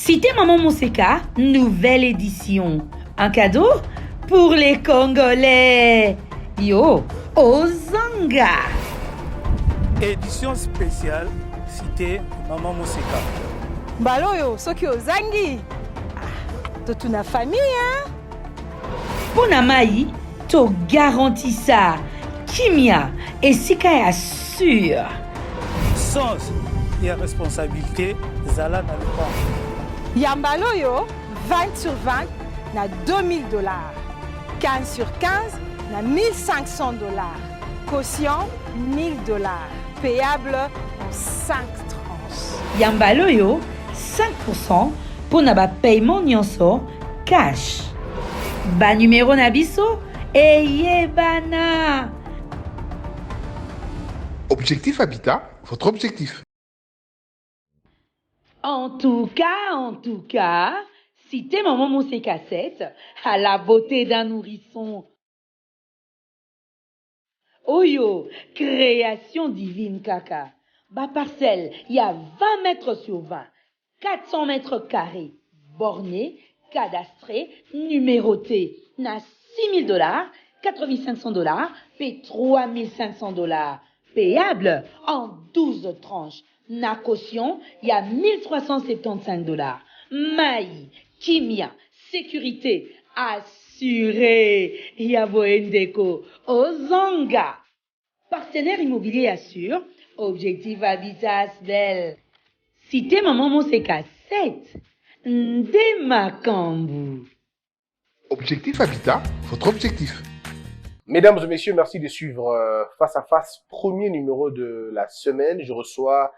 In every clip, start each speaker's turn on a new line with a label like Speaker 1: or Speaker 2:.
Speaker 1: Cité Maman Monseka, nouvelle édition. Un cadeau pour les Congolais. Yo, Ozanga.
Speaker 2: Édition spéciale, Cité Maman Monseka.
Speaker 3: Baloyo, soki ozangi. Toute une famille, hein?
Speaker 1: Ponamai, to garantit ça. Kimia et Sika assure.
Speaker 2: Sens et responsabilité, Zala dans le pas.
Speaker 3: Yambaloyo, 20 sur 20, na $2000. 15 sur 15, na $1500. Caution, $1000. Payable en 5 tranches.
Speaker 1: Yambaloyo, 5% pour naba paiement nyonso cash. Ba numéro nabiso et yebana.
Speaker 4: Objectif Habitat, votre objectif.
Speaker 1: En tout cas, Cité Maman Monseka 7 à la beauté d'un nourrisson. Oyo, création divine kaka. Ba parcelle, il y a 20 mètres sur 20, 400 mètres carrés, borné, cadastré, numéroté. Na $6000, $4500, paie $3500. Payable en 12 tranches. Na caution, il y a $1375. Maï, Kimia, sécurité, assuré. Yaboendeko, Ozanga. Partenaire immobilier assure, Objectif Habitat Asbel. Cité Maman Monseka 7, Ndemakambu.
Speaker 4: Objectif Habitat, votre objectif.
Speaker 5: Mesdames et messieurs, merci de suivre Face à Face, premier numéro de la semaine. Je reçois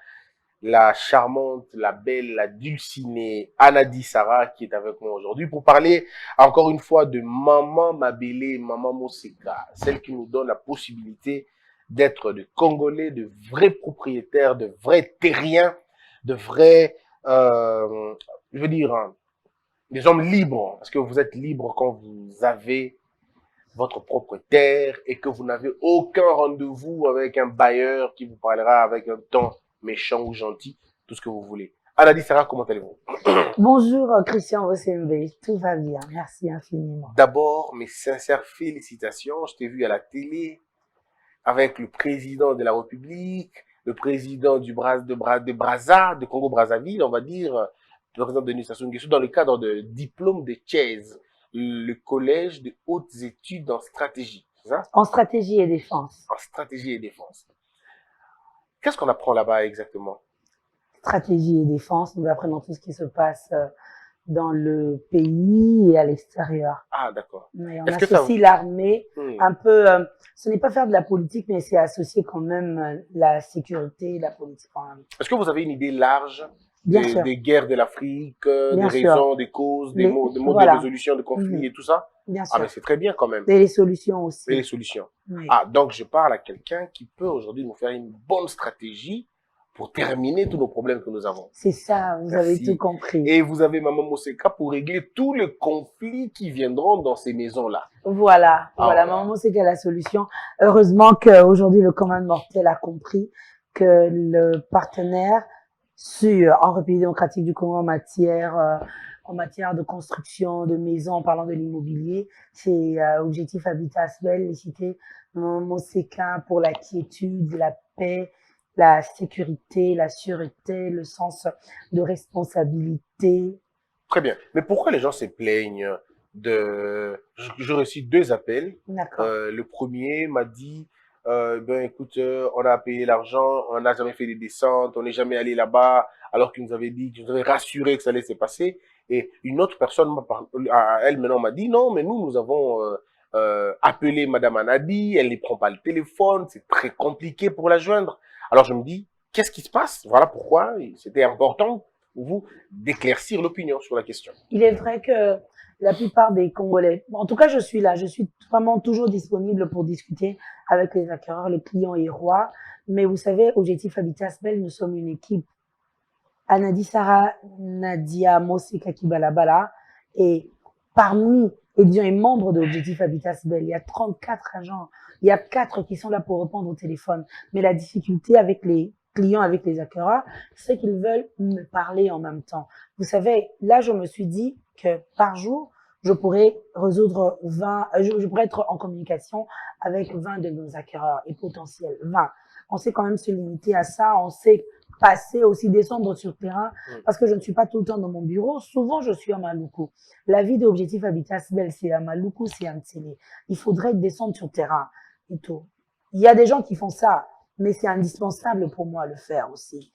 Speaker 5: la charmante, la belle, la dulcinée Anadi Sarah qui est avec moi aujourd'hui pour parler encore une fois de Maman Mabélé, Maman Monseka, celle qui nous donne la possibilité d'être de Congolais, de vrais propriétaires, de vrais terriens, de vrais, je veux dire, des hommes libres, parce que vous êtes libres quand vous avez votre propre terre et que vous n'avez aucun rendez-vous avec un bailleur qui vous parlera avec un ton méchant ou gentil, tout ce que vous voulez. Anadi Sarah, comment allez-vous?
Speaker 6: Bonjour Christian Osembe, tout va bien, merci infiniment.
Speaker 5: D'abord, mes sincères félicitations. Je t'ai vu à la télé avec le président de la République, le président de Congo-Brazzaville, on va dire, le président Denis Sassou Nguesso, dans le cadre de diplôme de Thiès, le collège de hautes études en stratégie, c'est ça?
Speaker 6: En stratégie et défense.
Speaker 5: En stratégie et défense. Qu'est-ce qu'on apprend là-bas exactement?
Speaker 6: Stratégie et défense, nous apprenons tout ce qui se passe dans le pays et à l'extérieur.
Speaker 5: Ah, d'accord.
Speaker 6: Mais on associe l'armée un peu, ce n'est pas faire de la politique, mais c'est associer quand même la sécurité et la politique en même temps.
Speaker 5: Est-ce que vous avez une idée large
Speaker 6: des
Speaker 5: guerres de l'Afrique, des raisons, des causes, des modes de résolution de conflits et tout ça?
Speaker 6: Bien sûr.
Speaker 5: Ah, mais c'est très bien quand même.
Speaker 6: Et les solutions aussi.
Speaker 5: Et les solutions.
Speaker 6: Oui.
Speaker 5: Ah, donc je parle à quelqu'un qui peut aujourd'hui nous faire une bonne stratégie pour terminer tous nos problèmes que nous avons.
Speaker 6: C'est ça, vous avez tout compris.
Speaker 5: Et vous avez Maman Monseka pour régler tous les conflits qui viendront dans ces maisons-là.
Speaker 6: Voilà, voilà, Maman Monseka la solution. Heureusement qu'aujourd'hui le commun mortel a compris que le partenaire en République démocratique du Congo en matière de construction de maisons, en parlant de l'immobilier, c'est Objectif Habitat Asbel, les cités Maman Monseka pour la quiétude, la paix, la sécurité, la sûreté, le sens de responsabilité.
Speaker 5: Très bien. Mais pourquoi les gens se plaignent de... Je reçu 2 appels.
Speaker 6: D'accord.
Speaker 5: Le premier m'a dit, ben écoute, on a payé l'argent, on n'a jamais fait des descentes, on n'est jamais allé là-bas, alors qu'ils nous avaient dit, qu'ils nous avaient rassuré que ça allait se passer. Et une autre personne, elle maintenant m'a dit, non, mais nous avons appelé Madame Anadi, elle ne prend pas le téléphone, c'est très compliqué pour la joindre. Alors je me dis, qu'est-ce qui se passe? Voilà pourquoi c'était important pour vous d'éclaircir l'opinion sur la question.
Speaker 6: Il est vrai que la plupart des Congolais, en tout cas je suis là, je suis vraiment toujours disponible pour discuter avec les acquéreurs, les clients et rois. Mais vous savez, Objectif Habitat Asbel, nous sommes une équipe. Anadi Sarah, Nadia Monseka Kibalabala, et parmi les membres de Objectif Habitat Asbel, il y a 34 agents. Il y a 4 qui sont là pour répondre au téléphone. Mais la difficulté avec les clients, avec les acquéreurs, c'est qu'ils veulent me parler en même temps. Vous savez, là, je me suis dit que par jour, je pourrais résoudre 20, je pourrais être en communication avec 20 de nos acquéreurs et potentiels 20. On sait quand même se limiter à ça, on sait passer aussi, descendre sur terrain, parce que je ne suis pas tout le temps dans mon bureau. Souvent, je suis à Maluku. La vie d'Objectif Habitat Belle, c'est à Maluku, c'est à Ntsélé. Il faudrait descendre sur terrain et tout. Il y a des gens qui font ça, mais c'est indispensable pour moi de le faire aussi.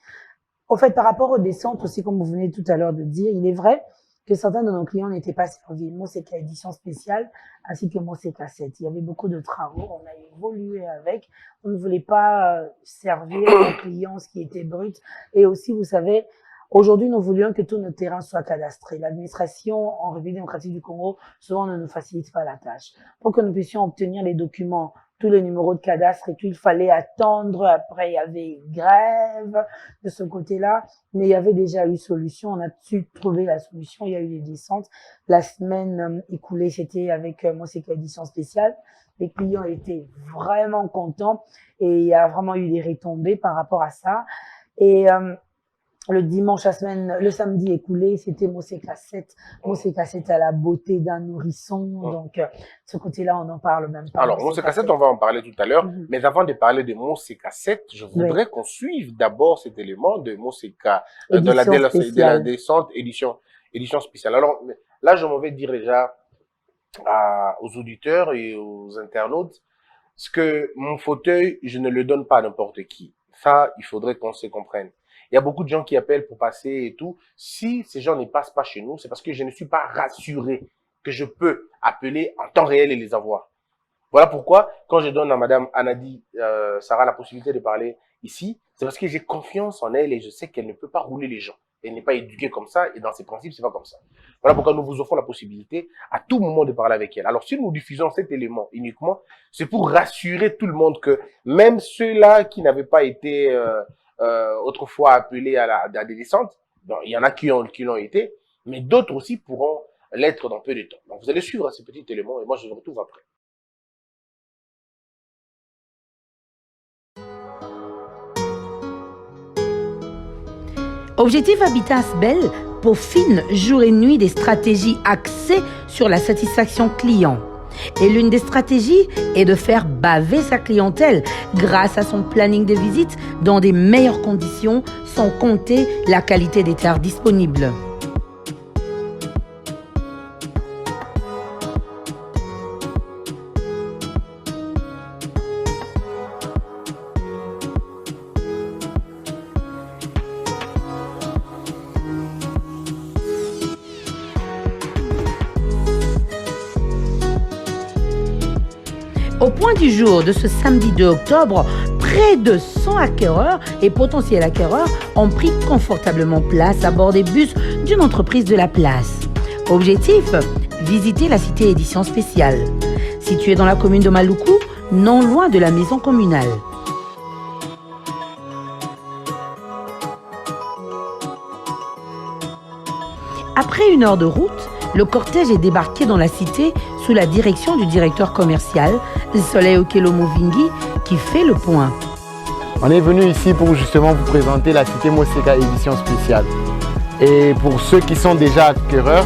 Speaker 6: En fait, par rapport aux descentes aussi, comme vous venez tout à l'heure de dire, il est vrai que certains de nos clients n'étaient pas servis. Moseka édition spéciale, ainsi que Moseka 7. Il y avait beaucoup de travaux, on a évolué avec. On ne voulait pas servir aux clients ce qui était brut. Et aussi, vous savez, aujourd'hui, nous voulions que tous nos terrains soient cadastrés. L'administration en République démocratique du Congo, souvent, ne nous facilite pas la tâche. Pour que nous puissions obtenir les documents, tous les numéros de cadastre et tout, il fallait attendre. Après, il y avait grève de ce côté-là, mais il y avait déjà eu solution. On a su trouver la solution. Il y a eu des descentes. La semaine écoulée, c'était avec Moseka édition spéciale. Les clients étaient vraiment contents et il y a vraiment eu des retombées par rapport à ça. Et le dimanche, le samedi écoulé, c'était Moseka 7. Moseka 7 à la beauté d'un nourrisson. Donc, ce côté-là, on n'en parle même pas.
Speaker 5: Alors, Moseka 7, on va en parler tout à l'heure. Mais avant de parler de Moseka 7, je voudrais qu'on suive d'abord cet élément de Moseka, de la descente édition spéciale. Alors, là, je m'en vais dire déjà aux auditeurs et aux internautes, ce que mon fauteuil, je ne le donne pas à n'importe qui. Ça, il faudrait qu'on se comprenne. Il y a beaucoup de gens qui appellent pour passer et tout. Si ces gens ne passent pas chez nous, c'est parce que je ne suis pas rassuré que je peux appeler en temps réel et les avoir. Voilà pourquoi, quand je donne à Madame Anadi Sarah la possibilité de parler ici, c'est parce que j'ai confiance en elle et je sais qu'elle ne peut pas rouler les gens. Elle n'est pas éduquée comme ça et dans ses principes, c'est pas comme ça. Voilà pourquoi nous vous offrons la possibilité à tout moment de parler avec elle. Alors, si nous diffusons cet élément uniquement, c'est pour rassurer tout le monde que même ceux-là qui n'avaient pas été autrefois appelés à des descentes, il y en a qui l'ont été, mais d'autres aussi pourront l'être dans peu de temps. Donc, vous allez suivre ces petits éléments et moi, je vous retrouve après.
Speaker 1: Objectif Habitat Belle peaufine jour et nuit des stratégies axées sur la satisfaction client. Et l'une des stratégies est de faire baver sa clientèle grâce à son planning de visite dans des meilleures conditions, sans compter la qualité des terres disponibles. Au point du jour de ce samedi 2 octobre, près de 100 acquéreurs et potentiels acquéreurs ont pris confortablement place à bord des bus d'une entreprise de la place. Objectif, visiter la cité édition spéciale, située dans la commune de Maluku, non loin de la maison communale. Après 1 heure de route, le cortège est débarqué dans la cité sous la direction du directeur commercial, Soleil Okelo Movingi, qui fait le point.
Speaker 7: On est venu ici pour justement vous présenter la cité Moseka édition spéciale. Et pour ceux qui sont déjà acquéreurs,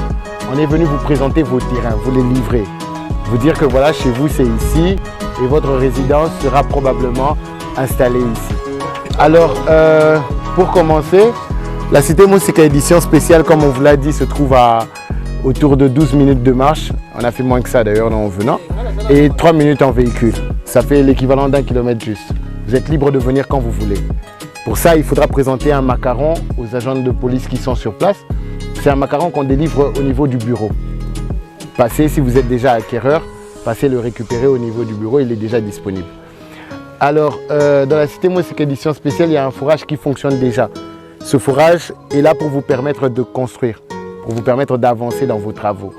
Speaker 7: on est venu vous présenter vos terrains, vous les livrer. Vous dire que voilà, chez vous c'est ici et votre résidence sera probablement installée ici. Alors, pour commencer, la cité Moseka édition spéciale, comme on vous l'a dit, se trouve à autour de 12 minutes de marche. On a fait moins que ça d'ailleurs en venant. Et 3 minutes en véhicule. Ça fait l'équivalent d'1 kilomètre juste. Vous êtes libre de venir quand vous voulez. Pour ça, il faudra présenter un macaron aux agents de police qui sont sur place. C'est un macaron qu'on délivre au niveau du bureau. Passez, si vous êtes déjà acquéreur, passez le récupérer au niveau du bureau, il est déjà disponible. Alors, dans la cité Moseka édition spéciale, il y a un fourrage qui fonctionne déjà. Ce fourrage est là pour vous permettre de construire, pour vous permettre d'avancer dans vos travaux.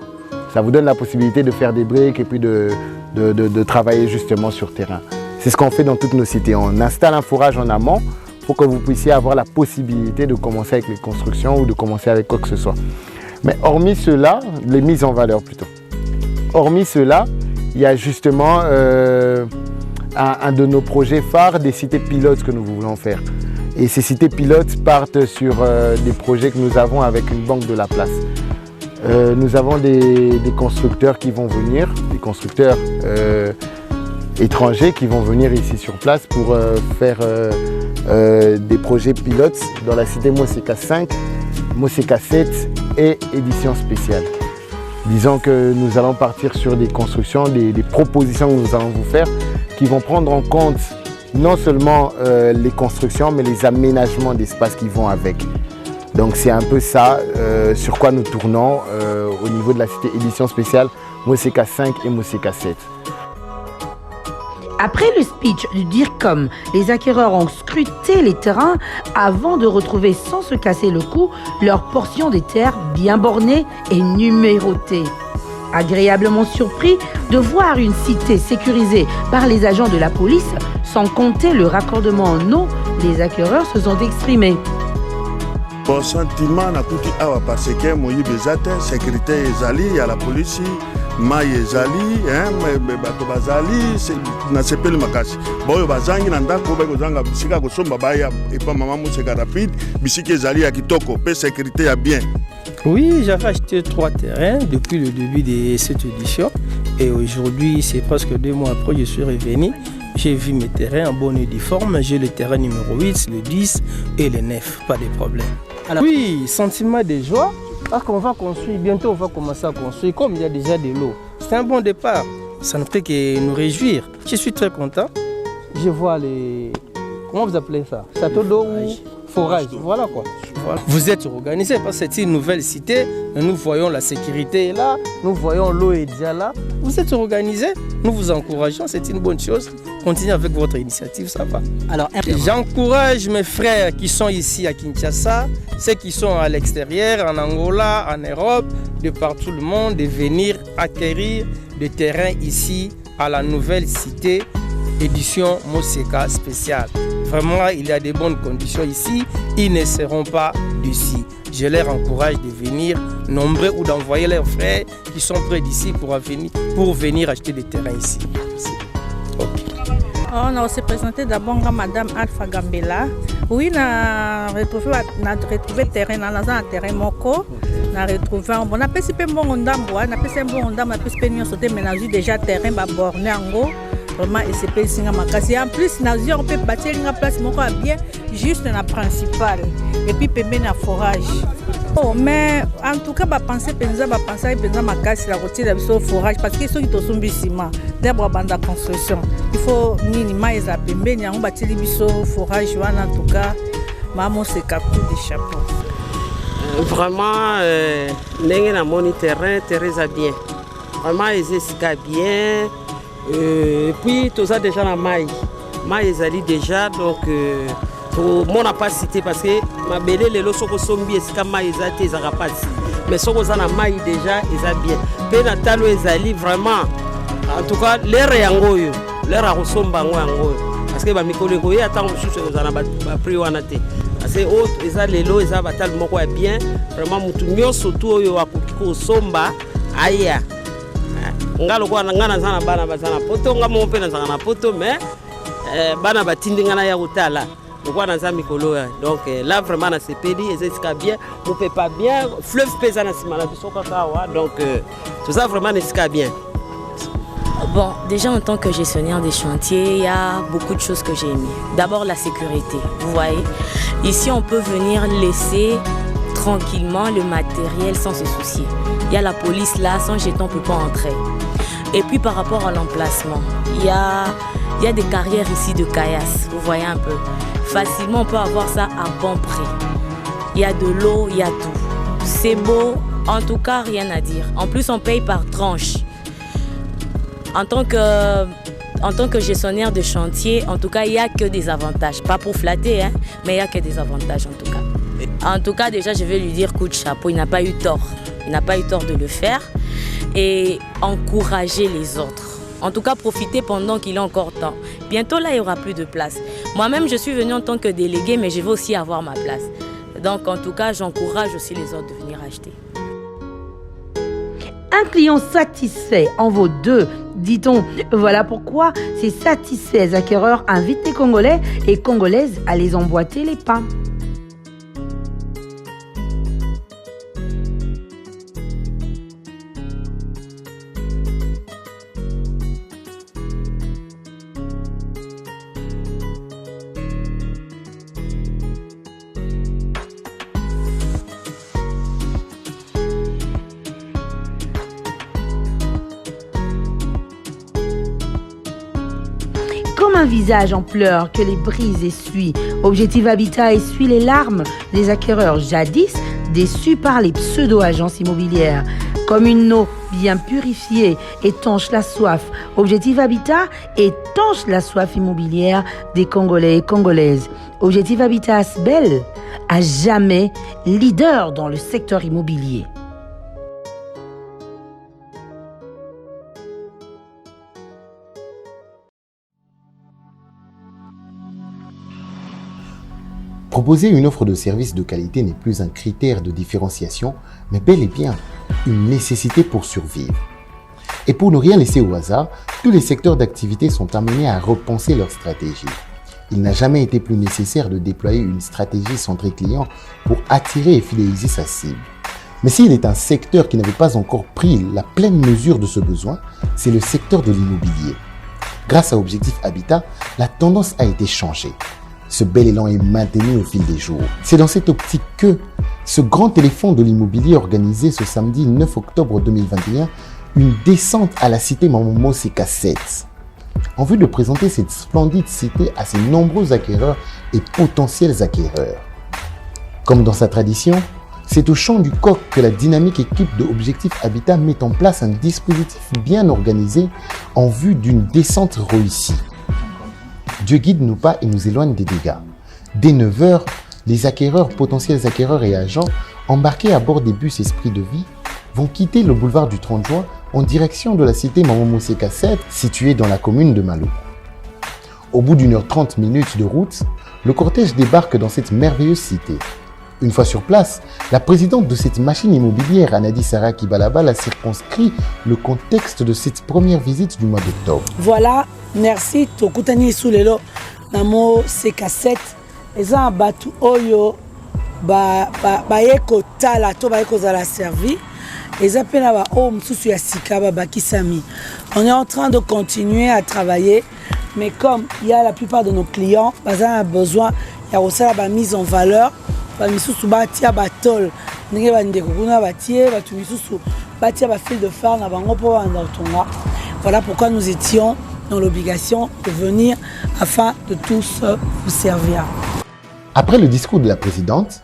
Speaker 7: Ça vous donne la possibilité de faire des briques et puis de travailler justement sur terrain. C'est ce qu'on fait dans toutes nos cités. On installe un fourrage en amont pour que vous puissiez avoir la possibilité de commencer avec les constructions ou de commencer avec quoi que ce soit. Mais hormis cela, les mises en valeur plutôt. Hormis cela, il y a justement un de nos projets phares des cités pilotes que nous voulons faire. Et ces cités pilotes partent sur des projets que nous avons avec une banque de la place. Nous avons des constructeurs qui vont venir, des constructeurs étrangers qui vont venir ici sur place pour faire des projets pilotes dans la cité Moseka 5, Moseka 7 et édition spéciale. Disons que nous allons partir sur des constructions, des propositions que nous allons vous faire qui vont prendre en compte non seulement les constructions mais les aménagements d'espace qui vont avec. Donc c'est un peu ça sur quoi nous tournons au niveau de la cité édition spéciale Moseka 5 et Moseka 7.
Speaker 1: Après le speech du DIRCOM, les acquéreurs ont scruté les terrains avant de retrouver sans se casser le cou leur portion des terres bien bornées et numérotées. Agréablement surpris de voir une cité sécurisée par les agents de la police, sans compter le raccordement en eau, les acquéreurs se sont exprimés.
Speaker 8: Bon sentiment nakuti awa parce que moyibi ezate sécurité ezali ya la police mai ezali bato bazali na sepeli makasi boyo bazangi na ndako bakozanga bisika kosomba baya epa mama Moseka rapide bisika ezali ya kitoko pe sécurité ya bien.
Speaker 9: Oui, j'avais acheté 3 terrains depuis le début de cette édition et aujourd'hui c'est presque 2 mois après je suis revenu. J'ai vu mes terrains en bonne et due forme, j'ai le terrain numéro 8, le 10 et le 9, pas de problème. Alors, oui, sentiment de joie, parce qu'on va construire, bientôt on va commencer à construire, comme il y a déjà de l'eau. C'est un bon départ, ça ne peut que nous réjouir. Je suis très content, je vois les... Comment vous appelez ça? Château d'eau ou forage, voilà quoi. Voilà. Vous êtes organisés parce que c'est une nouvelle cité, nous voyons la sécurité est là, nous voyons l'eau est déjà là. Vous êtes organisés, nous vous encourageons, c'est une bonne chose. Continuez avec votre initiative, ça va. Alors, j'encourage mes frères qui sont ici à Kinshasa, ceux qui sont à l'extérieur, en Angola, en Europe, de partout le monde, de venir acquérir des terrains ici à la nouvelle cité édition Moseka spéciale. Vraiment, il y a de bonnes conditions ici, ils ne seront pas d'ici. Je leur encourage de venir nombreux ou d'envoyer leurs frères qui sont près d'ici pour venir acheter des terrains ici.
Speaker 10: On a aussi présenté d'abord à Madame Alpha Gambela. Oui, on a retrouvé terrain dans un terrain moko. On a retrouvé un bon appel, c'est un bon ondambo, on appelle ça un bon ondambo, on appelle ça un sauté, mais on a déjà terrain borné en gros. Vraiment, et c'est pas singa makasi. En plus, on peut bâtir une place moko bien, juste la principale. Et puis pembe na forage. Oh, mais en tout cas, penser makasi la route de forage parce que ceux qui te sont ciment, d'abord banda construction. Il faut minima et la pembe, ni on bâtir biso forage en tout cas, maman c'est captout de chapeau.
Speaker 11: Vraiment, n'engé na moni terrain, Teresa bien. Vraiment, ils esca bien. Puis tout ça déjà la maille ezali déjà donc mon n'a pas cité parce que ma belle les loso ko sombi esika maille ezate ezaka pas mais soko za na maille déjà eza bien pe na talo ezali vraiment en tout cas l'air yango yo l'air a kosomba yango parce que ba mikolo ko ya tango susu ezana ba prix wana te parce que autre eza lelo eza batal moko ya bien vraiment mutu nyonso to oyo akoki ko somba aya ngalo kwa ngana sana bana bazana poto ngamo mpe na sana poto mais bana batindi ngana ya utala kwa na za mikolo donc là vraiment na sepedi ezesika bien on peut pas bien fleuve pesa na simana bisoka kawa donc tout ça vraiment nesika bien.
Speaker 12: Bon, déjà en tant que gestionnaire des chantiers, il y a beaucoup de choses que j'ai aimées. D'abord la sécurité, vous voyez. Ici on peut venir laisser tranquillement le matériel sans se soucier. Il y a la police là, sans jeton on ne peut pas entrer. Et puis par rapport à l'emplacement, il y a des carrières ici de caillasse, vous voyez un peu. Facilement on peut avoir ça à bon prix. Il y a de l'eau, il y a tout. C'est beau, en tout cas rien à dire. En plus on paye par tranche. En tant que gestionnaire de chantier, en tout cas il n'y a que des avantages. Pas pour flatter, hein, mais il n'y a que des avantages en tout cas. En tout cas déjà je vais lui dire coup de chapeau, il n'a pas eu tort. Il n'a pas eu tort de le faire. Et encourager les autres. En tout cas, profiter pendant qu'il a encore temps. Bientôt, là, il n'y aura plus de place. Moi-même, je suis venue en tant que déléguée, mais je veux aussi avoir ma place. Donc, en tout cas, j'encourage aussi les autres de venir acheter.
Speaker 1: Un client satisfait en vaut deux, dit-on. Voilà pourquoi ces satisfaits acquéreurs invitent les Congolais et Congolaises à les emboîter les pas. Comme un visage en pleurs que les brises essuient, Objectif Habitat essuie les larmes des acquéreurs jadis déçus par les pseudo-agences immobilières. Comme une eau bien purifiée étanche la soif, Objectif Habitat étanche la soif immobilière des Congolais et Congolaises. Objectif Habitat Asbel, à jamais leader dans le secteur immobilier.
Speaker 7: Proposer une offre de service de qualité n'est plus un critère de différenciation, mais bel et bien une nécessité pour survivre. Et pour ne rien laisser au hasard, tous les secteurs d'activité sont amenés à repenser leur stratégie. Il n'a jamais été plus nécessaire de déployer une stratégie centrée client pour attirer et fidéliser sa cible. Mais s'il est un secteur qui n'avait pas encore pris la pleine mesure de ce besoin, c'est le secteur de l'immobilier. Grâce à Objectif Habitat, la tendance a été changée. Ce bel élan est maintenu au fil des jours. C'est dans cette optique que ce grand éléphant de l'immobilier organisé ce samedi 9 octobre 2021 une descente à la cité Mamomo CK7 en vue de présenter cette splendide cité à ses nombreux acquéreurs et potentiels acquéreurs. Comme dans sa tradition, c'est au champ du coq que la dynamique équipe de Objectif Habitat met en place un dispositif bien organisé en vue d'une descente réussie. Dieu guide nous pas et nous éloigne des dégâts. Dès 9h, les acquéreurs, potentiels acquéreurs et agents, embarqués à bord des bus Esprit de Vie, vont quitter le boulevard du 30 juin en direction de la cité Mamomo CK7, située dans la commune de Malo. Au bout d'1h30 de route, le cortège débarque dans cette merveilleuse cité. Une fois sur place, la présidente de cette machine immobilière, Anadi Sarah Kibalabala, a circonscrit le contexte de cette première visite du mois d'octobre.
Speaker 6: Voilà, merci. Tokutani Soulelo, Namo CK7, Eza Batu Oyo, Bayeko Tala, to Bayeko Zala servi, Eza Penaba Om Susu Yasikaba Bakisami. On est en train de continuer à travailler, mais comme il y a la plupart de nos clients, Bazan a besoin, il y a aussi la mise en valeur. Bamisusu batia batol ndenge bandeko kuna batie batu misusu batia ba fil de fer na bango po banda tonga. Voilà pourquoi nous étions dans l'obligation de venir afin de tous vous servir.
Speaker 7: Après le discours de la présidente,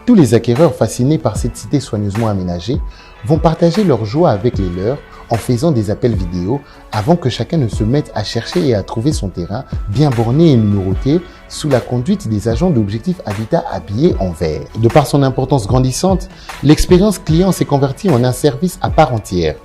Speaker 7: tous les acquéreurs fascinés par cette cité soigneusement aménagée vont partager leur joie avec les leurs en faisant des appels vidéo avant que chacun ne se mette à chercher et à trouver son terrain bien borné et numéroté sous la conduite des agents d'Objectif Habitat habillés en vert. De par son importance grandissante, l'expérience client s'est convertie en un service à part entière.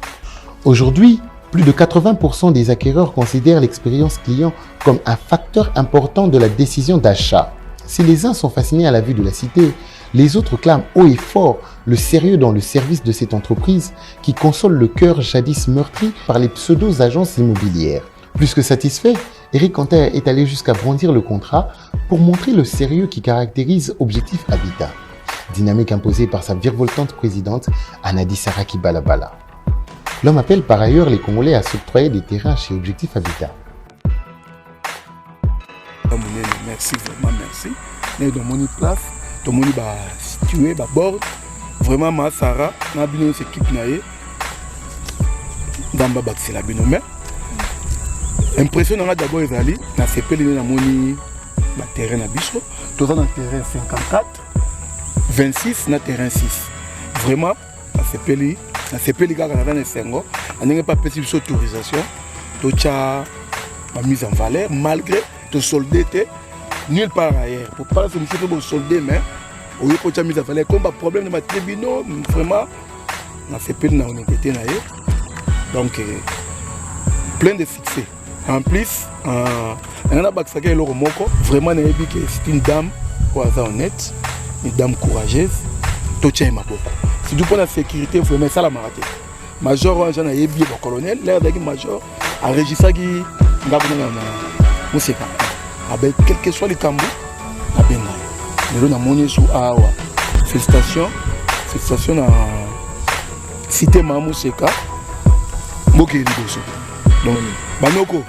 Speaker 7: Aujourd'hui, plus de 80% des acquéreurs considèrent l'expérience client comme un facteur important de la décision d'achat. Si les uns sont fascinés à la vue de la cité, les autres clament haut et fort le sérieux dans le service de cette entreprise qui console le cœur jadis meurtri par les pseudo-agences immobilières. Plus que satisfait, Eric Canter est allé jusqu'à brandir le contrat pour montrer le sérieux qui caractérise Objectif Habitat. Dynamique imposée par sa virevoltante présidente Anadi Sarah Kibalabala. L'homme appelle par ailleurs les Congolais à s'octroyer des terrains chez Objectif Habitat.
Speaker 13: Merci, vraiment merci. Nous avons mis place, nous avons situé, bord. Vraiment, ma Sarah, nous avons une équipe dans le bac, c'est la binôme. L'impression d'abord, ils allaient, dans ces pays, nous avons mis le terrain à Bichot, tout ça dans le terrain 54, 26 dans le terrain 6. Vraiment, dans ces pays, nous avons pas possible d'autorisation, tout ça mise en valeur, malgré tout soldé, nulle part ailleurs. Pour parler de ce que soldé, mais au lieu de mise en valeur, comme problème de ma tribunaux, vraiment, dans ces pays, on était là. Donc, plein de succès. En plus, vraiment, c'est une dame honnête, une dame courageuse. Tout tient ma beaucoup. Si tu prends la sécurité, il faut mettre ça à la marathon. major wana na yebi ba colonel l'air d'aki major enregistraki ngako na musika avec quel que soit les cambo na benga lelo na moni sou awa félicitations na cité Mamuseka mboke liboso donc banoko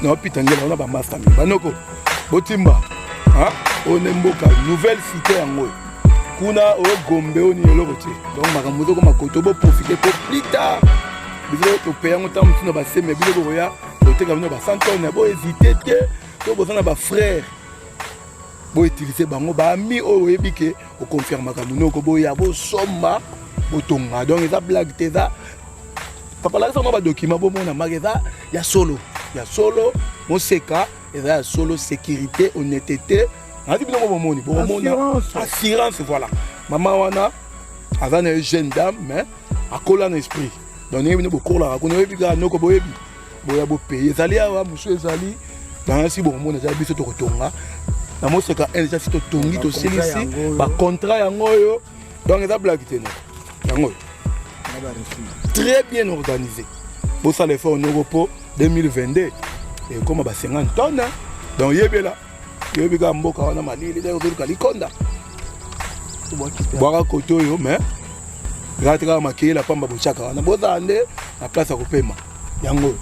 Speaker 13: na pitangela on a ba master banoko botimba hein on mboka nouvelle cité yango kuna o gombe oni eloko te donc makambo ko makoto bo profiter pour plus tard biso to payer mon temps na ba seme biso ko ya to ka na ba santone bo hésiter te to bo na ba frère bo utiliser bango ba ami o yebike o confirmer ka munoko bo ya bo somba bo tonga donc eza blague te za papa la ça no ba document bo mona mageza ya solo Museka eza ya solo sécurité honnêteté adi bino bo moni assurance voilà maman wana azana jeune dame mais akola na esprit donc ni bino bo kola ko no yebika noko bo yebi bo ya bo payer ezali awa musu ezali dans si bo mona za biso to kotonga na Museka eza si to tongi to silisi ba contrat yango yo donc eza blague te no yango très bien organisé pour ça l'effort au Europo 2022 et comme ba 50 tonnes donc yebela yebika mboka wana malili da yozuka likonda boka koto yo mais gratra makela pamba bochaka wana bozande na place ya kopema yango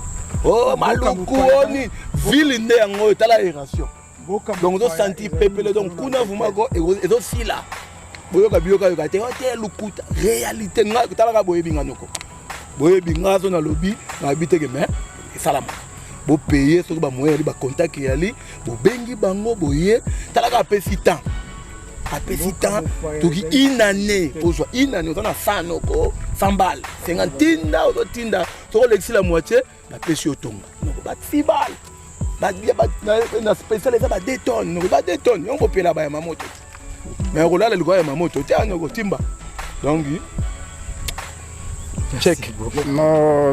Speaker 13: oh maluku oni ville nde yango tala aération donc do senti pepele donc kuna vumako ezo sila boyoka biyoka yoka te hotel lukuta réalité nga tala ka boyebinga noko boyebinga zo na lobby na biteke mais salama bo payer soki ba moyen ba contact yali bo bengi bango boye talaka apesi temps toki une année pour soit une année on a 100 noko 100 balles 50 tinda ou tinda soko lexi la moitié la pesi otonga noko ba 6 balles ba dia ba na spécial eza ba 2 tonnes noko ba 2 tonnes on kopela ba ya mamoto mais on a le droit ya mamoto tia noko timba donc check.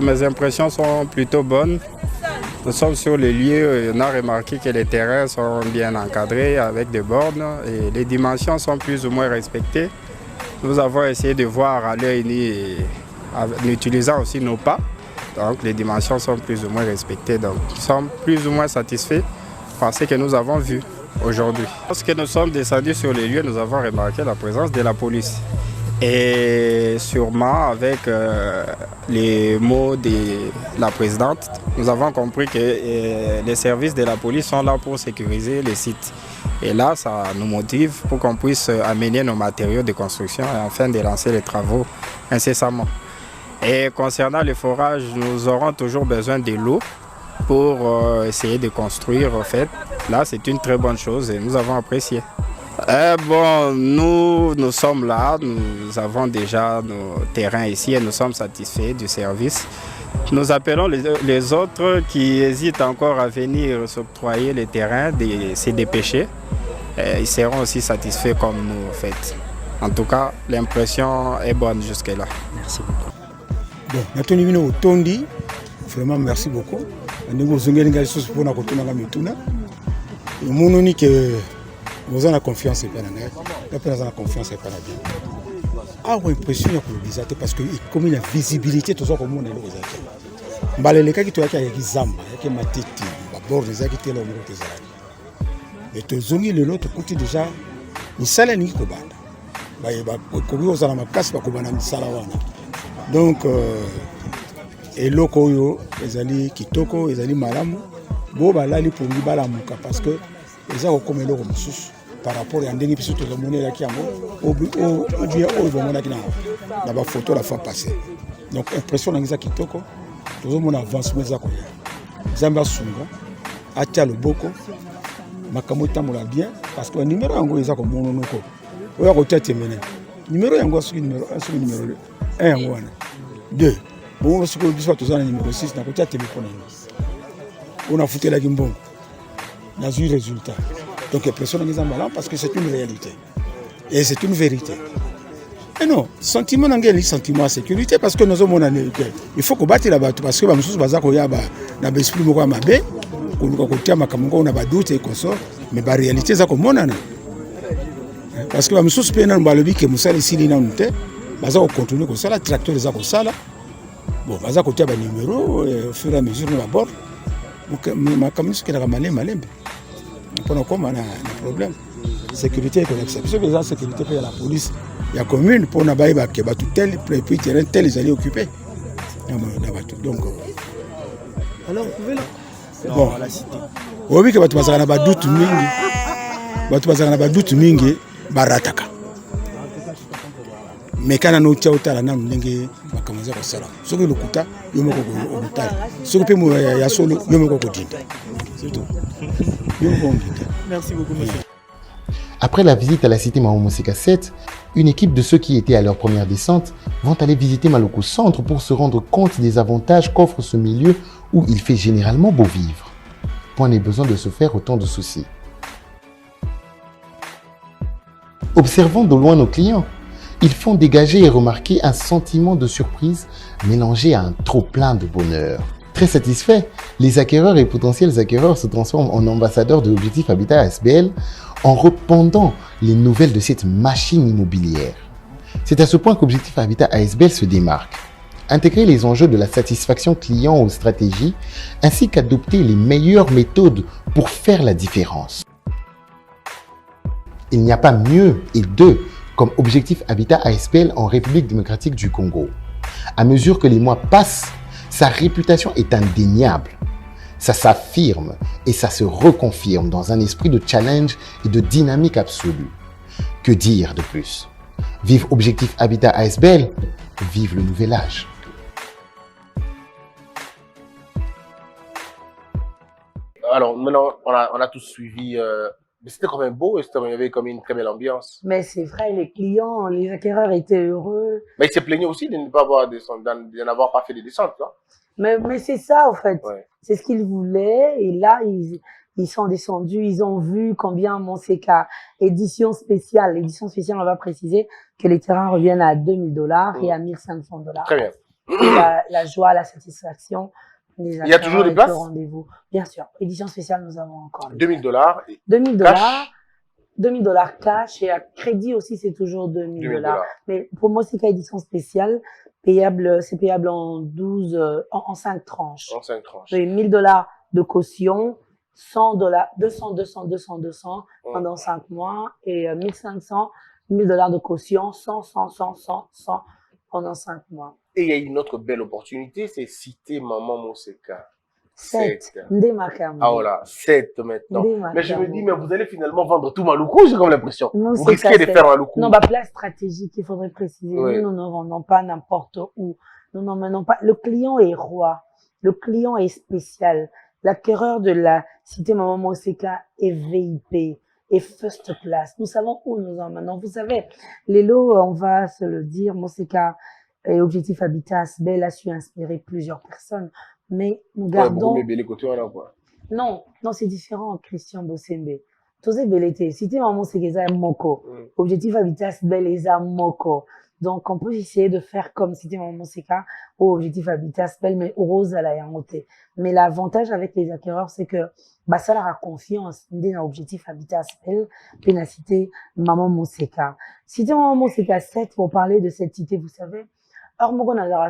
Speaker 14: Mes impressions sont plutôt bonnes. Nous sommes sur les lieux, on a remarqué que les terrains sont bien encadrés avec des bornes et les dimensions sont plus ou moins respectées. Nous avons essayé de voir à l'œil nu en utilisant aussi nos pas. Donc les dimensions sont plus ou moins respectées. Donc nous sommes plus ou moins satisfaits par ce que nous avons vu aujourd'hui. Lorsque nous sommes descendus sur les lieux, nous avons remarqué la présence de la police. Et sûrement avec les mots de la présidente, nous avons compris que les services de la police sont là pour sécuriser les sites. Et là, ça nous motive pour qu'on puisse amener nos matériaux de construction afin de lancer les travaux incessamment. Et concernant le forage, nous aurons toujours besoin de l'eau pour essayer de construire. En fait, là, c'est une très bonne chose et nous avons apprécié. Nous sommes là, nous avons déjà nos terrains ici et nous sommes satisfaits du service. Nous appelons les autres qui hésitent encore à venir s'octroyer les terrains, se dépêcher. Ils seront aussi satisfaits comme nous en fait. En tout cas, l'impression est bonne jusque-là.
Speaker 15: Merci beaucoup. Bon, Natonimino Tondi, vraiment merci beaucoup. Nous avons confiance et pas la confiance et pas la bien. Ah ouais, impression pour parce que comme il y a visibilité tout ça comme on est là. Mbalé cas qui toi qui a Zamba, qui m'a titi, d'abord les qui étaient là au des et te zongi le lot côté déjà ni sala ni ko banda. Ba ko bi osala makasi ba ko bana ni sala wana. Donc et loko yo ezali kitoko ezali malamu bo balali pour li balamuka parce que eza kokomela ko mususu par rapport à ndenge biso to monela ki yango o bien o bomona ki na ba photo la fois passée. Donc impression ngisa kitoko to mona avancement za ko ya zamba sunga atia loboko makambo tamola bien parce que numéro yango eza ko mono noko o ya ko tatemene numéro yango suki numéro 1 suki numéro 1 yango wana 2 bon suki biso to zana numéro 6 na ko tatemene pona on a foutu la gimbon dans un résultat. Donc personne n'est en malin parce que c'est une réalité. Et c'est une vérité. Et non, sentiment n'engage sentiment à sécurité parce que nous sommes en année. Il faut combattre la batte parce que nous sommes basés na l'esprit beaucoup mabe, qu'on tient ma camongo on a pas doute et qu'on sort, mais la réalité c'est comme on a. Parce que nous sommes bien dans le que nous sommes ici dans nous basés au continue comme ça, la tracteur les a comme ça là. bon baza kotia ba numéro au fur et à mesure na bord makambo soki ezalaka malembe mpona koma na problème sécurité ekonakisa biso mpe eza sécurité mpe ya la police ya commune mpona bayebake bato tel puis terrain tel ezali occupé na bato donc
Speaker 9: alors vous pouvez là
Speaker 15: bon oyebi ke bato bazalaka na badutu mingi barataka mais kana notia otala nanu ndenge makambo eza kosala soki lokuta yo moko okotala soki mpe ya solo yo moko okodinda surtout yo moko okodinda.
Speaker 9: Merci beaucoup monsieur.
Speaker 7: Après la visite à la cité Mama Moseka 7, une équipe de ceux qui étaient à leur première descente vont aller visiter Maloko Centre pour se rendre compte des avantages qu'offre ce milieu où il fait généralement beau vivre. Point n'est besoin de se faire autant de soucis. Observant de loin nos clients, ils font dégager et remarquer un sentiment de surprise mélangé à un trop-plein de bonheur. Très satisfaits, les acquéreurs et potentiels acquéreurs se transforment en ambassadeurs de l'objectif Habitat ASBL en répandant les nouvelles de cette machine immobilière. C'est à ce point qu'Objectif Habitat ASBL se démarque. Intégrer les enjeux de la satisfaction client aux stratégies, ainsi qu'adopter les meilleures méthodes pour faire la différence. Il n'y a pas mieux et deux comme Objectif Habitat ASBL en République démocratique du Congo. À mesure que les mois passent, sa réputation est indéniable. Ça s'affirme et ça se reconfirme dans un esprit de challenge et de dynamique absolue. Que dire de plus? Vive Objectif Habitat ASBL, vive le nouvel âge.
Speaker 5: Alors maintenant, on a tous suivi. Mais c'était quand même beau, il y avait comme une très belle ambiance.
Speaker 6: Mais c'est vrai, les clients, les acquéreurs étaient heureux.
Speaker 5: Mais ils se plaignaient aussi de ne pas avoir de n'avoir pas fait de descente, quoi.
Speaker 6: Mais c'est ça, en fait.
Speaker 5: Ouais.
Speaker 6: C'est ce qu'ils voulaient. Et là, ils sont descendus, ils ont vu combien Monseka, édition spéciale, on va préciser que les terrains reviennent à $2000 et à $1500.
Speaker 5: Très bien.
Speaker 6: La joie, la satisfaction. Il
Speaker 5: y a toujours des places?
Speaker 6: Rendez-vous. Bien sûr. Édition spéciale, nous avons encore.
Speaker 5: $2000.
Speaker 6: $2000 cash et à crédit aussi, c'est toujours $2000. Mais pour Monseka édition spéciale, c'est payable en 5 tranches.
Speaker 5: En 5 tranches.
Speaker 6: Oui, $1000 de caution, $100, 200 pendant 5 mois et 1500, $1000 de caution, 100 pendant 5 mois.
Speaker 5: Et il y a une autre belle opportunité, c'est citer Maman Moseka.
Speaker 6: 7.
Speaker 5: Ah voilà, 7 maintenant. Mais je me dis, mais vous allez finalement vendre tout Maluku, j'ai comme l'impression. Vous risquez de faire Maluku.
Speaker 6: Non, place stratégique, il faudrait préciser. Oui. Nous ne vendons pas n'importe où. Nous n'en menons pas. Le client est roi. Le client est spécial. L'acquéreur de la cité Maman Moseka est VIP. Et first class. Nous savons où nous emmenons. Vous savez, les lots, on va se le dire, Moseka et Objectif Habitat ASBL a su inspirer plusieurs personnes. Mais nous gardons... Non, c'est différent, Christian Bossembe. Tosé Belete, cité Maman Moseka Moko. Objectif Habitat ASBL est Moko. Donc, on peut essayer de faire comme cité Maman Moseka ou Objectif Habitat ASBL, mais rose à la yangote. Mais l'avantage avec les acquéreurs, c'est que ça leur a confiance dans Objectif Habitat ASBL, puis la cité Maman Moseka. Cité Maman Moseka 7, pour parler de cette cité, vous savez, or, moi, dans la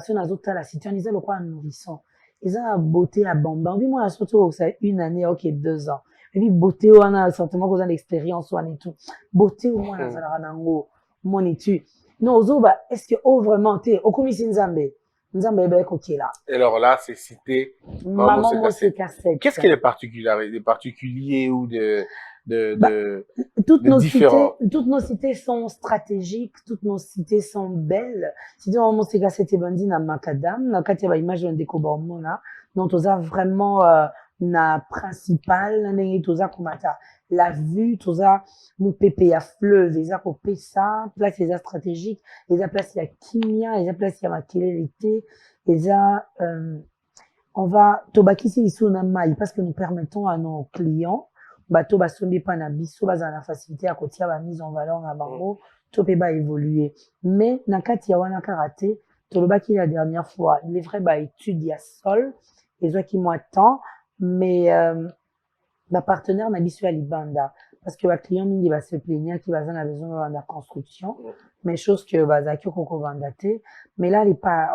Speaker 6: cité, on disait le quoi nourrisson. Ils ont la beauté à Bamba. Oui, moi, surtout, c'est 1 année, ok, 2 ans. Et puis, beauté, on a certainement qu'on a l'expérience, on et tout. Beauté, au moins, ça a nango, mon étude. Non, est-ce que, vraiment, au commissaire Nzambe, ok, là.
Speaker 5: Et alors là, c'est cité
Speaker 6: Maman Moseka 7.
Speaker 5: Qu'est-ce qu'il y a des particuliers ou
Speaker 6: toutes nos cités sont stratégiques, toutes nos cités sont belles. Si tu as Moseka 7 bandi na Macadam, na kati ba image de Kobormona, donc toza vraiment na principal, na ndenge toza komata la vue, toza mon pépé à fleuve, les ko pesa, place les stratégiques, les place ya kimia, les place ya makelelité, les on va tobakisi ici na mai parce que nous permettons à nos clients bato basombi pa na biso baza na facilité à kotia ba mise en valeur na bango to pe ba évoluer mais na kati ya wana karaté tolobaki la dernière fois il est vrai ba étude ya sol et zo qui moi temps mais ba partenaire na biso ya libanda parce que les clients mingi va se plaigner qui va avoir besoin de la construction, mais chose que bazaki koko vandaté. Mais là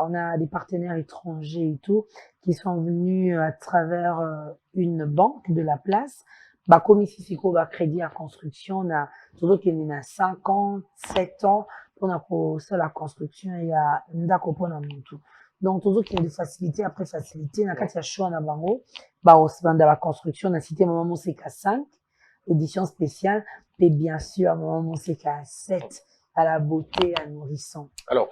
Speaker 6: on a des partenaires étrangers et tout qui sont venus à travers une banque de la place. Bah comme ici siko ba crédit à construction na tout qui est na 5 ans, 7 ans pour ça la construction il y a ndako pona mutu. Donc toujours qu'il y a des facilités après facilité na kati ya choix na bango ba aussi dans la construction na cité maman Moseka 5 édition spéciale et bien sûr maman Moseka 7 à la beauté à nourrisson.
Speaker 5: Alors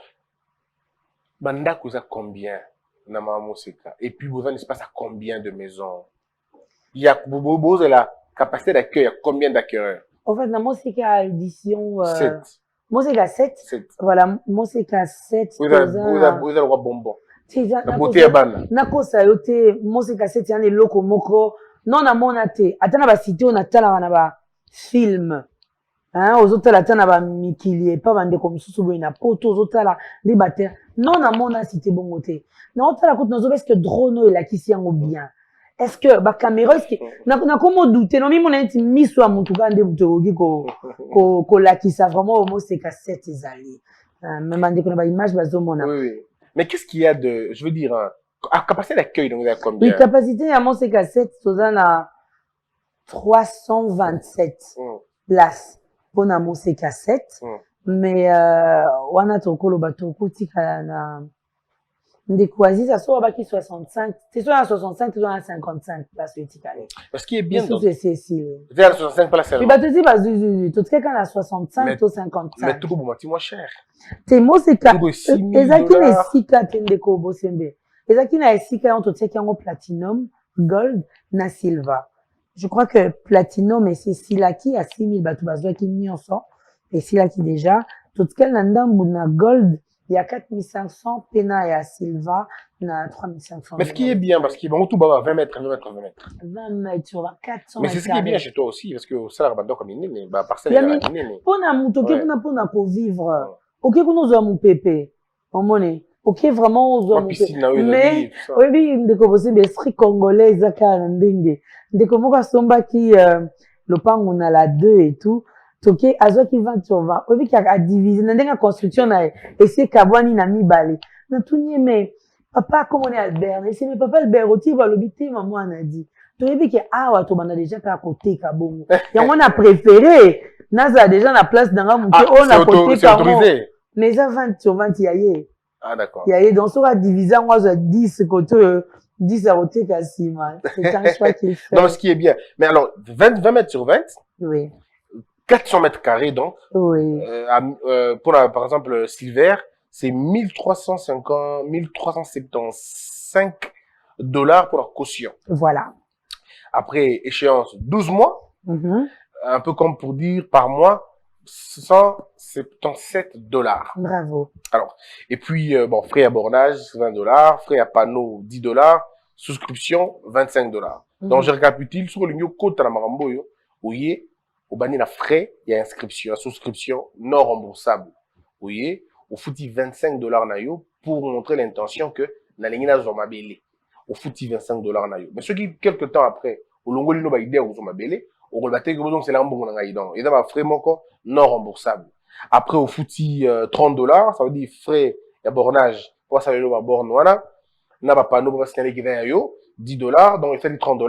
Speaker 5: banda koza combien na maman Moseka et puis vous avez un espace à combien de maisons? Il y a bobo la capacité d'accueil à combien d'accueilleurs?
Speaker 6: En fait na Moseka édition
Speaker 5: 7.
Speaker 6: Moseka 7. Voilà, Moseka 7.
Speaker 5: Vous avez le roi bonbon.
Speaker 6: La beauté ya bana. Nakosa yote Moseka 7 yani loko moko non na monate. Atana ba cité on atala na ba film. Hein, aux autres atana ba mikili pas bande comme susu boy na poto aux autres là les bater. Non na mona cité bongote. Non tala kote nozo parce que drone la kisi yango bien. Est-ce que ba caméra est-ce que na comment douter non mi mon enti miso a mutu kande butogi ko la kisa vraiment au Moseka 7 ezali. Même ande ko na ba image bazo mona.
Speaker 5: Oui. Mais qu'est-ce qu'il y a de, je veux dire, à capacité d'accueil, donc, il y a combien?
Speaker 6: Oui, capacité à Moseka 7, c'est à 327 places pour na Moseka 7. Mais, on a ton colo bateau, tika na, ndekwazi, ça soit baki 65, c'est soit à 65, c'est soit à 55 places, tika.
Speaker 5: Parce qu'il est bien, donc.
Speaker 6: C'est
Speaker 5: à 65 places,
Speaker 6: oui, bah, tu dis, bah, tout ce qu'on a 65, tout 55.
Speaker 5: Mais tout le monde, moins cher.
Speaker 6: C'est Moseka. Ezaki na esika tende ko bosembe. Ezaki na esika on toteki yango platinum, gold na silver. Je crois que platinum et c'est silaki à 6000 batu bazwaki nyonso et silaki déjà totkel na ndambu na gold il y a 4500 pena ya silver na 3500.
Speaker 5: Mais ce qui est bien parce qu'il va tout bas 20 mètres
Speaker 6: 20 mètres sur 400.
Speaker 5: Mais c'est ce qui est bien chez toi aussi parce que ça la bando comme une bah parcelle est
Speaker 6: pona mutoke pona ko vivre. Ok, qu'on ose mon pépé, on monnaie. Ok, vraiment, on ose mais, oui, ndeko bosé, mais stri congolais, zaka, ndenge. Ndeko moka somba qui, le pan, on a la 2 et tout. Ok, azo qui 20 sur 20. Oui, qui a divisé, ndenga construction, na, et c'est kabwani na mi balé. Na tout nie, mais, papa, comme on est Albert, et c'est mes papa Albert, oti, va l'obité, maman, on a dit. Tu as vu que, ah, ouais, on a déjà qu'à côté, kabongo. Et on a préféré. Naza déjà la place dans la montée, on a côté
Speaker 5: c'est autorisé.
Speaker 6: Mais ça 20 sur 20 y a.
Speaker 5: Ah d'accord.
Speaker 6: Y a donc ça divisé moi je 10 côté 10 à côté quasiment. C'est un choix qu'il fait.
Speaker 5: Non, ce qui est bien. Mais alors 20 mètres sur 20.
Speaker 6: Oui.
Speaker 5: 400 mètres carrés donc.
Speaker 6: Oui.
Speaker 5: Pour par exemple Silver, c'est 1375 $ pour la caution.
Speaker 6: Voilà.
Speaker 5: Après échéance 12 mois. Un peu comme pour dire par mois 177 $.
Speaker 6: Bravo.
Speaker 5: Alors, et puis, bon, frais à bornage, 20 $, frais à panneau, 10 $, souscription, 25 $. Donc, je récapitule, sur le niveau côte à la marambo, oui, au bani la frais, il y a inscription, souscription non remboursable. Oui, au fouti 25 $ na yo, pour montrer l'intention que na lingina zomabele. Au fouti 25 $ na yo. Mais ce qui, quelques temps après, au longo lino ba idée au zomabele, au rebaté que donc c'est l'ambon na gaïdan. Et d'abord, frais moko non remboursable. Après, au fouti 30 $, ça veut dire frais et bornage. Pour ça, le borne, voilà. N'a pas nous pour signaler qu'il y a yo, 10 $, donc il fait 30 $.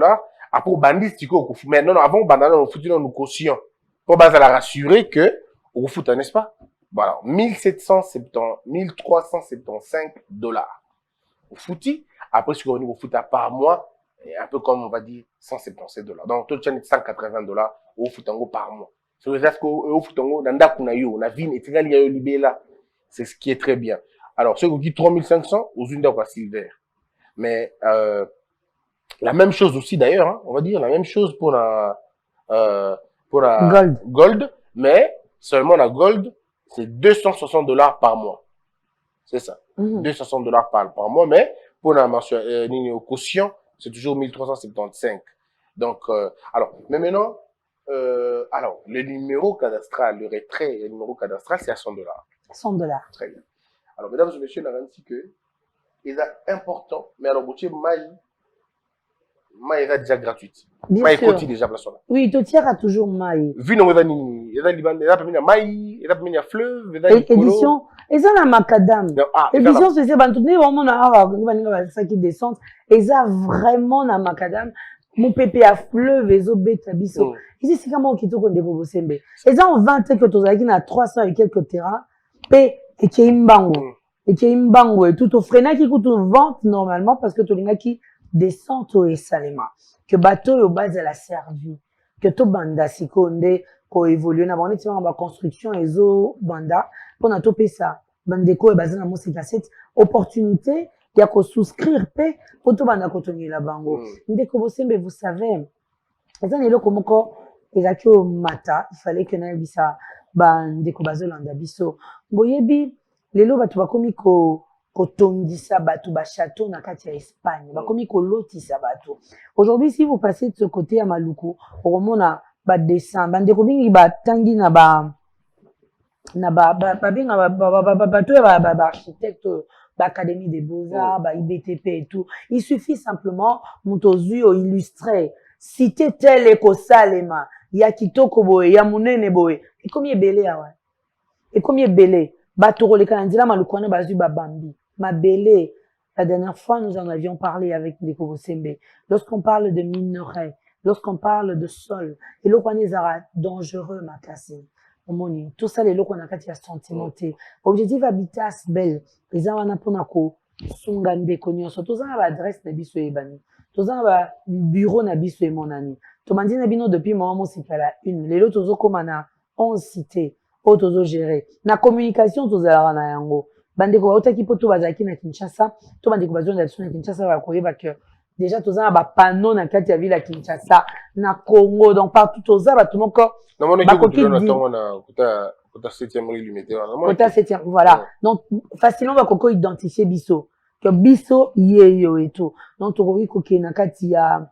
Speaker 5: Après, au bandit, c'est quoi, mais non, avant, bandana, on foutu dans nos cautions. Pour base à la rassurer que, au foot, n'est-ce pas? Voilà. 1375 $. Au fouti. Après, ce qu'on nous fout à par mois, un peu comme on va dire 177 $. Donc, tout le 180 $ au foutango par mois. C'est le fait qu'au foutango, dans la kunayo, la ville est égale, il y a eu libé là. C'est ce qui est très bien. Alors, ceux qui disent 3500, aux unes d'or silver. Mais, la même chose aussi d'ailleurs, hein, on va dire la même chose pour la gold. Mais, seulement la gold, c'est 260 $ par mois. C'est ça. 260 $ par mois. Mais, pour la mention, caution, c'est toujours 1375. Donc, alors, mais maintenant, alors, le numéro cadastral, le retrait, le numéro cadastral, c'est à 100 $.
Speaker 6: 100 $.
Speaker 5: Très bien. Alors, mesdames et messieurs, on a dit que, il est important, mais alors, vous maille, Maï est déjà gratuite.
Speaker 6: Bien
Speaker 5: Maï
Speaker 6: sûr.
Speaker 5: continue déjà place.
Speaker 6: Oui, tu tiens toujours maï.
Speaker 5: Vu non mais il y a Liban, il y a pas mis maï, il y a pas mis fleuve, il y a
Speaker 6: édition. Et ça la macadam. Édition c'est ban tout vraiment na ça qui descend. Et ça vraiment na macadam. Mon pépé à fleuve et zo beta biso. Ici c'est comment qui to konde ko sembe. Et ça on vend que to zaki na 300 et quelques terrains. P et qui imbango. Et qui imbango et tout au frena qui coûte vente normalement parce que to linga qui descend au Salema. Que bateau au base de la servi. Que to banda sikonde ko évolue na bonne tima ba construction et zo banda pour na topé ça. Bandeko et basé na mo c'est cette opportunité il y a qu'à souscrire paix pour tout banda kotongi la bango. Ndeko bosembe vous savez. Et ça n'est là comme encore ezaki au mata il fallait que na bisa bandeko bazolanda biso. Boyebi lelo batu bakomi ko kotongisa batu ba château na kati ya Espagne. Bakomi ko lotisa batu. Aujourd'hui si vous passez de ce côté à Maluku, au remona ba dessin bandeko bingi ba tangi na ba architecte l'académie des beaux-arts, IBTP et tout. Il suffit simplement, Montozu, illustrer, citer tel éco-salema, il y a kitoko boé, il y a mounene boé. Et combien belé, ouais. Et combien belé. Batoro le canadien, malukwane bazu babambi. Ma belé. La dernière fois, nous en avions parlé avec les Kobosembe. Lorsqu'on parle de minerais, lorsqu'on parle de sol, et l'okwane zara dangereux, ma cassine. Tout ça, les locaux qu'on a fait sentimenté. Objectif habitat belle. Les gens ont pour nako sungande konyo. Tout ça, on a adresse na biso ebani. Tout ça, on a bureau na biso e mon ami. Tout le monde dit nabino depuis moment c'est qu'à la une. Les autres comme on a 11 cités, autres gérer. Na communication tout ça na yango. Bande ko otaki poto bazaki na Kinshasa. Tout bande ko bazon na Kinshasa va koyeba que déjà tout ça, on a panneau na kati ya ville à Kinshasa, na Congo, donc partout tout ça, tout le monde encore.
Speaker 5: Non, on a
Speaker 6: voilà. Donc, facilement, on va encore identifier biso. Que biso, yo et tout. Donc, tu vois, que nakati ya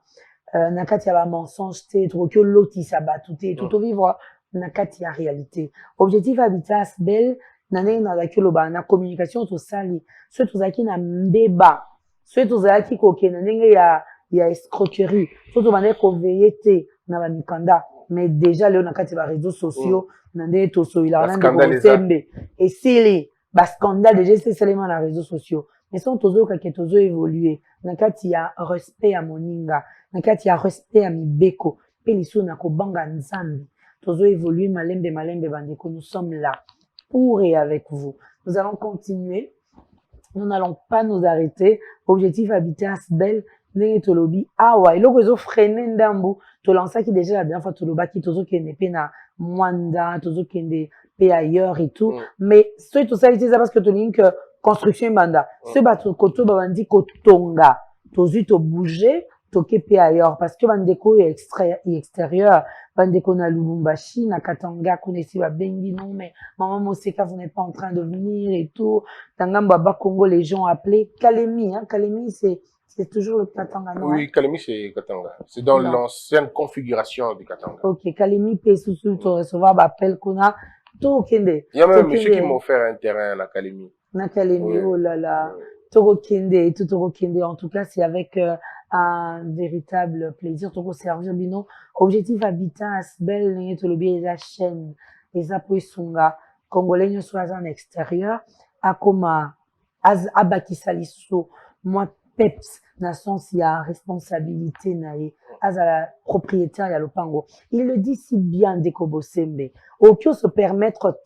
Speaker 6: ba mensonge, tu vois, que l'autre, ça bat tout, tout vivre, nakati ya réalité. Objectif habitat, belle, nané, na la communication, tout ça, ce tout ça qui na mbeba. Ce tout ça qui na ndenge ya escroquerie. Surtout, on va veiller, na ba mikanda. Mais déjà, là, on a quand même les réseaux sociaux, on a des réseaux sociaux, et si les scandales, déjà, c'est seulement les réseaux sociaux. Mais si on a évolué, on a quand il y a respect à Moninga, on a quand il y a respect à Mibeko, et les sous, on a banga nzambi, on a évolué, malembe, bandeko, nous sommes là pour et avec vous. Nous allons continuer, nous n'allons pas nous arrêter. Objectif habitat belle. Ndenge tolobi awa eloko ezo freiner ndambu to lança qui déjà la dernière fois toloba qui tozo kende pe na Mwanda tozo kende pe ailleurs et tout mais ce tout ça c'est parce que to link construction banda ce bato koto bandi kotonga tozu to bouger to ke pe ailleurs parce que bandeko extérieur bandeko na Lubumbashi na Katanga connaissez ba bengi non mais maman Moseka vous n'êtes pas en train de venir et tout tangamba ba Congo les gens appelés Kalemi Kalemi c'est toujours le Katanga, non?
Speaker 5: Oui, Kalemi, c'est Katanga. C'est dans l'ancienne configuration du Katanga.
Speaker 6: Ok, Kalemi peut recevoir l'appel qu'on a. Tout Kende.
Speaker 5: Il y a même monsieur qui m'a offert un terrain à Kalemi.
Speaker 6: Na Kalemi, oh là là. Toro Kende, tout Toro Kende. En tout cas, c'est avec un véritable plaisir. Toro servir bino. Objectif habitat, belle, n'est tout le bien la chaîne. Les appuis sunga. Congolais, nous sommes en extérieur. Akoma, Abakisaliso. Moi, PEPS, dans le sens, il y a responsabilité, à la propriétaire, il y a le pango. Il le dit si bien, Dekobo Sembe. Aucun se permettre,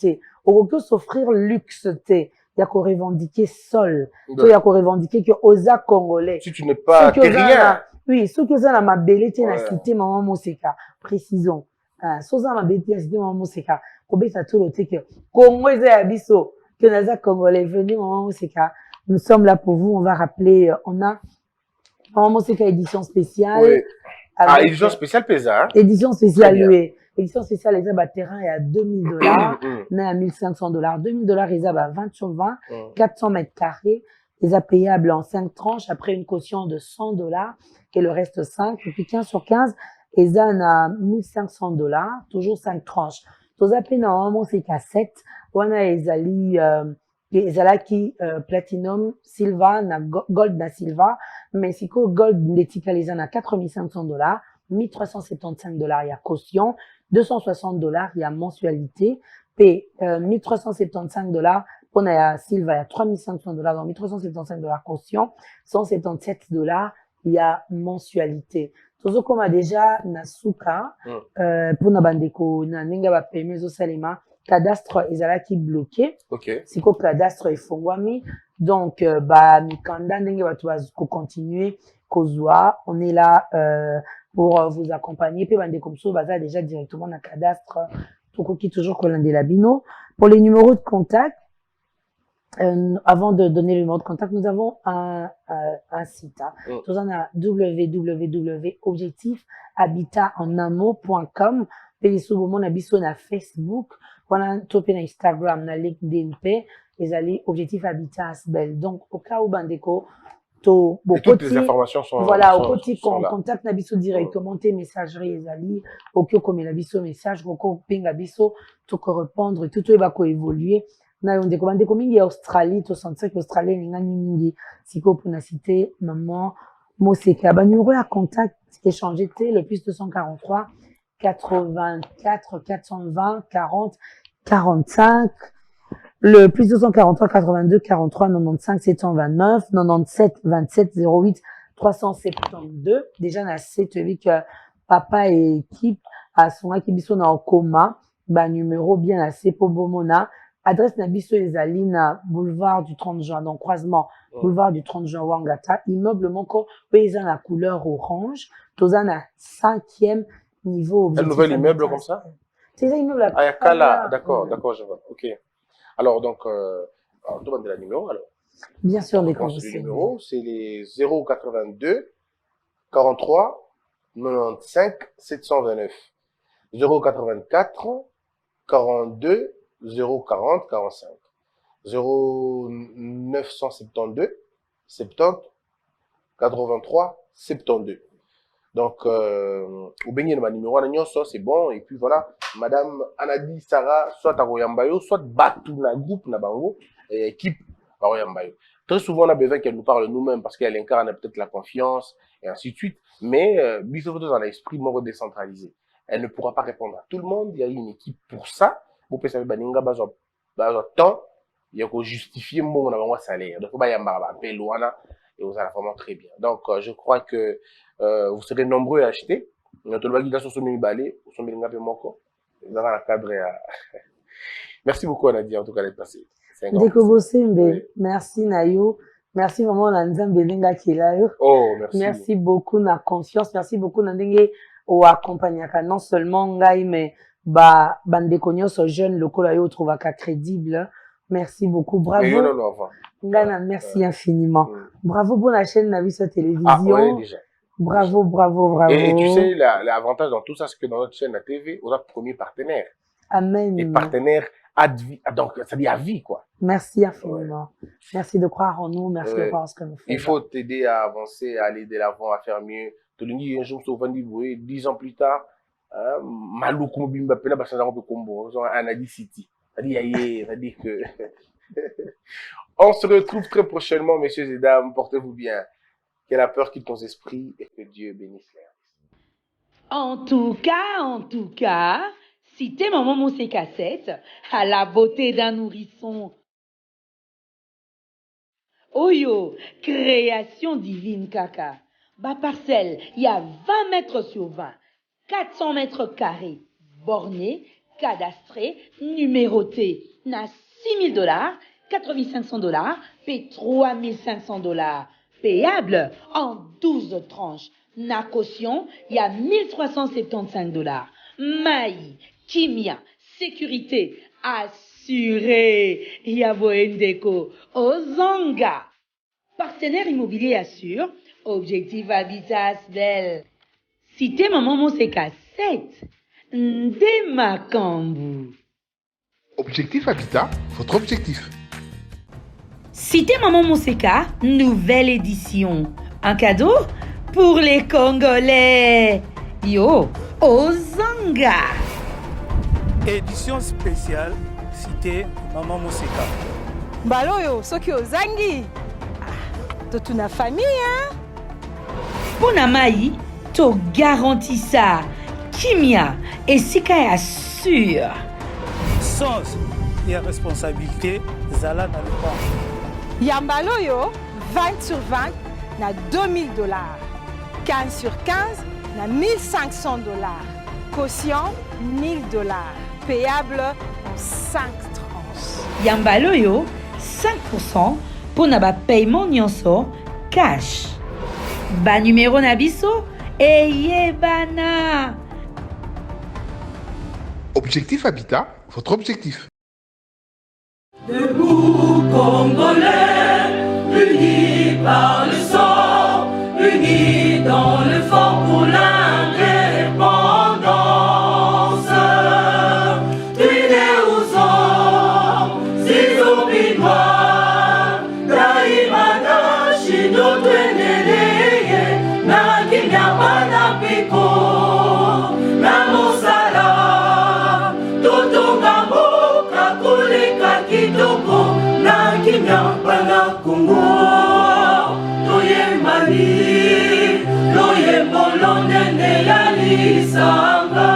Speaker 6: aucun s'offrir luxe, il y a qu'à revendiquer sol. Il y a qu'à revendiquer que Oza Congolais.
Speaker 5: Si tu n'es pas terrien.
Speaker 6: Oui, ce que ça, ma bellité, la cité, maman Moseka. Précisons. Soza ma bellité, la cité, maman Moseka. Kobe, ça tout le que Congo, est abisso. Que Naza Congolais, venez, maman Moseka. Nous sommes là pour vous. On va rappeler, on a Maman Moseka édition spéciale.
Speaker 5: Oui. Édition spéciale PESA.
Speaker 6: Édition spéciale, oui. Édition spéciale, les abats terrain est à $2000, mais à $1500. $2000, les abats 20 sur 20, 400 mètres carrés. Les abats payables en 5 tranches après une caution de $100 et le reste 5. Et puis 15 sur 15, les abats à $1500, toujours 5 tranches. Tous abats, normalement, c'est qu'à 7. On a les alliés, ezalaki platinum silver na gold na silver mais siko gold ndetikaliza na $4,500, $1,375 ya caution, $260 ya mensualité pe $1,375 pona ya silver ya $3,500, donc $1,375 caution, $177 ya mensualité. Tozokoma déjà na suka pona bandeko na ndenge ba permis ezosalema cadastre ezalaki bloqué.
Speaker 5: Okay.
Speaker 6: Siko cadastre efongwami donc ba mikanda ndenge bato bakocontinue kozwa. On est là pour vous accompagner pe bandeko mosusu baza déjà directement na cadastre tokoki toujours kolandela bino. Pour les numéros de contact, avant de donner le numéro de contact, nous avons un site. Nous avons www.objectifhabitatenamo.com. Pe souvent na biso na Facebook, wana topé na Instagram, na LinkedIn pe ezali Objectif Habitat Asbel. Donc au cas où bandeko to
Speaker 5: toutes les informations sont
Speaker 6: voilà
Speaker 5: sont,
Speaker 6: au côté
Speaker 5: sont là.
Speaker 6: contact na biso directement te messagerie ezali okyo comme la biso message roko pinga biso to ko répondre tout va ko évoluer. Na yo ndeko bandeko mingi Australie to sentir que Australie ngani mingi siko pour na citer maman Moseka ba numéro à contact échanger te le plus 243 84 420 40 45, le plus 243 82 43 95 729 97 27 08 372. Déjà na cette que papa et équipe à son équipe sont en coma, ba numéro bien assez pour bomona. Adresse na biso ezali na boulevard du 30 juin, donc croisement boulevard du 30 juin Wangata, immeuble moko paysan la couleur orange, toza na 5e niveau.
Speaker 5: Un nouvel immeuble comme ça?
Speaker 6: C'est un immeuble à
Speaker 5: Ayakala, d'accord, d'accord, je vois. Ok. Alors, donc, on demande la numéro, alors.
Speaker 6: Bien sûr, les
Speaker 5: numéros, c'est les 082 43 95 729. 084 42 040 45. 0972 70 83 72. Donc, au beignet de ma numéro, c'est bon. Et puis voilà, Madame Anadi Sarah, soit à Royambayo, soit Batu na groupe na bango, équipe à Royambayo. Très souvent, on a besoin qu'elle nous parle nous-mêmes parce qu'elle incarne peut-être la confiance et ainsi de suite. Mais, Bissot dans l'esprit mort décentralisé. Elle ne pourra pas répondre à tout le monde. Il y a une équipe pour ça. Vous pouvez savoir, baninga, bazo temps, il y a qu'à justifier mon salaire. Donc, il y a un peu loin et vous allez vraiment très bien. Donc, je crois que vous serez nombreux à acheter. Merci beaucoup, Nadia, en tout cas, d'être passé.
Speaker 6: Merci, Nayo. Merci vraiment, Nanzam Belinga qui est là.
Speaker 5: Oh, merci.
Speaker 6: Merci beaucoup, na confiance. Merci beaucoup, Nandenge, au accompagnaka. Non seulement, Ngai, mais, bandeko so jeune, le colayo trouve crédible. Merci beaucoup. Bravo. Ngana, merci infiniment. Bravo pour la chaîne Naviso Télévision.
Speaker 5: Ah, ouais, déjà.
Speaker 6: Bravo, bravo, bravo.
Speaker 5: Et tu sais, l'avantage dans tout ça, c'est que dans notre chaîne la TV, on a premier partenaire.
Speaker 6: Amen.
Speaker 5: Et partenaire donc ça dit à vie, quoi.
Speaker 6: Merci infiniment. Ouais. Merci de croire en nous, merci de croire en ce que nous faisons.
Speaker 5: Il faut t'aider à avancer, à aller de l'avant, à faire mieux. Tu le dis un jour, 10 ans plus tard, Malou Kombimba Pena, Combo, Anadi City. C'est-à-dire que on se retrouve très prochainement, messieurs et dames. Portez-vous bien. Que la peur quitte ton esprit et que Dieu bénisse les.
Speaker 1: En tout cas, citez Maman Moseka 7 à la beauté d'un nourrisson. Oyo, création divine kaka. Ba parcelle, il y a 20 mètres sur 20, 400 mètres carrés, bornés, cadastrés, numérotés. Na $6 000, $4 500, paie $3 500. Payable en 12 tranches. Na caution, il y a $1 375. Kimia, sécurité, assurée. Yavoendeko, Ozanga. Partenaire immobilier assure, Objectif Habitat Asbel. Cité Maman Moseka 7. Ndemakambu.
Speaker 4: Objectif Habitat, votre objectif.
Speaker 1: Cité Maman Moseka, nouvelle édition. Un cadeau pour les Congolais. Yo, Ozanga.
Speaker 2: Édition spéciale, Cité Maman Moseka.
Speaker 3: Mbaloyo, soki ozangi. Toute une famille, hein?
Speaker 1: Pour Namaï, to garantit ça. Kimia et Sika assure.
Speaker 2: Sens et responsabilité, Zala n'a le pas.
Speaker 3: Yambaloyo, 20 sur 20, na $2000. 15 sur 15, na $1500. Caution, $1000. Payable en 5 tranches.
Speaker 1: Yambaloyo, 5% pour naba paiement nyonso cash. Ba numéro nabiso et yebana.
Speaker 4: Objectif Habitat, votre objectif.
Speaker 16: Debout Congolais, unis par le sang, unis dans le fort pour l'indépendance. Tués aux hommes, si obinois, Daimana, Shido, Tweneleye, Nakinyamana Piko, Namosala, Totongambo, Kakulika Kitoko, Nakinyamana Kungo, Toyembali, Loyembolonene Yalisanga.